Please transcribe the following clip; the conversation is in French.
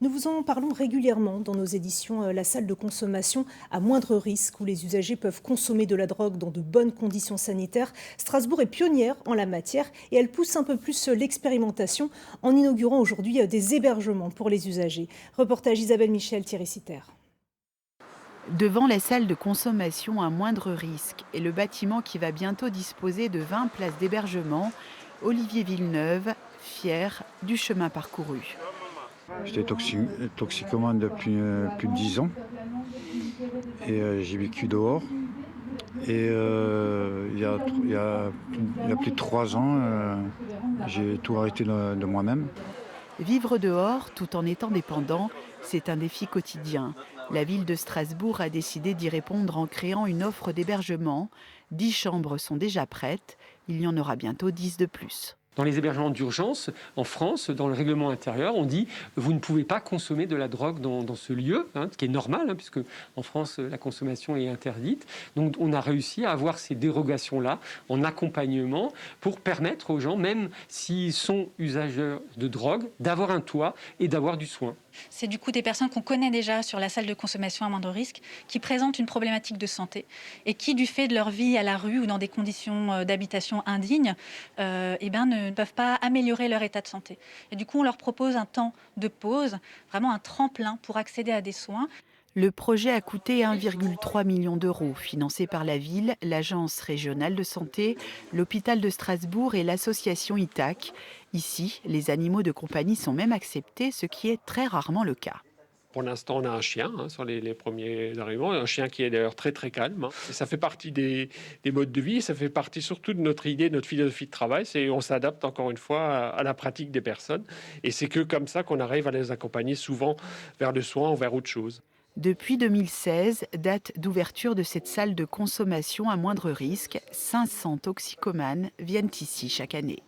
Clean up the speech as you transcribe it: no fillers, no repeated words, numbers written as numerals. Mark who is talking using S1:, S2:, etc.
S1: Nous vous en parlons régulièrement dans nos éditions La salle de consommation à moindre risque, où les usagers peuvent consommer de la drogue dans de bonnes conditions sanitaires. Strasbourg est pionnière en la matière et elle pousse un peu plus l'expérimentation en inaugurant aujourd'hui des hébergements pour les usagers. Reportage Isabelle Michel, Thierry Citer.
S2: Devant la salle de consommation à moindre risque et le bâtiment qui va bientôt disposer de 20 places d'hébergement, Olivier Villeneuve, fier du chemin parcouru.
S3: J'étais toxicomane depuis plus de 10 ans et j'ai vécu dehors. Et il y a plus de 3 ans, j'ai tout arrêté de moi-même.
S2: Vivre dehors tout en étant dépendant, c'est un défi quotidien. La ville de Strasbourg a décidé d'y répondre en créant une offre d'hébergement. 10 chambres sont déjà prêtes, il y en aura bientôt 10 de plus.
S4: Dans les hébergements d'urgence, en France, dans le règlement intérieur, on dit vous ne pouvez pas consommer de la drogue dans ce lieu, ce qui est normal, puisque en France, la consommation est interdite. Donc on a réussi à avoir ces dérogations-là en accompagnement pour permettre aux gens, même s'ils sont usagers de drogue, d'avoir un toit et d'avoir du soin.
S5: C'est du coup des personnes qu'on connaît déjà sur la salle de consommation à moindre risque, qui présentent une problématique de santé et qui, du fait de leur vie à la rue ou dans des conditions d'habitation indignes, ne peuvent pas améliorer leur état de santé. Et du coup, on leur propose un temps de pause, vraiment un tremplin pour accéder à des soins.
S2: Le projet a coûté 1,3 million d'euros, financé par la ville, l'Agence régionale de santé, l'hôpital de Strasbourg et l'association ITAC. Ici, les animaux de compagnie sont même acceptés, ce qui est très rarement le cas.
S6: Pour l'instant, on a un chien sur les premiers arrivants, un chien qui est d'ailleurs très très calme. Et ça fait partie des modes de vie, ça fait partie surtout de notre idée, de notre philosophie de travail. On s'adapte encore une fois à la pratique des personnes. Et c'est que comme ça qu'on arrive à les accompagner souvent vers le soin ou vers autre chose.
S2: Depuis 2016, date d'ouverture de cette salle de consommation à moindre risque, 500 toxicomanes viennent ici chaque année.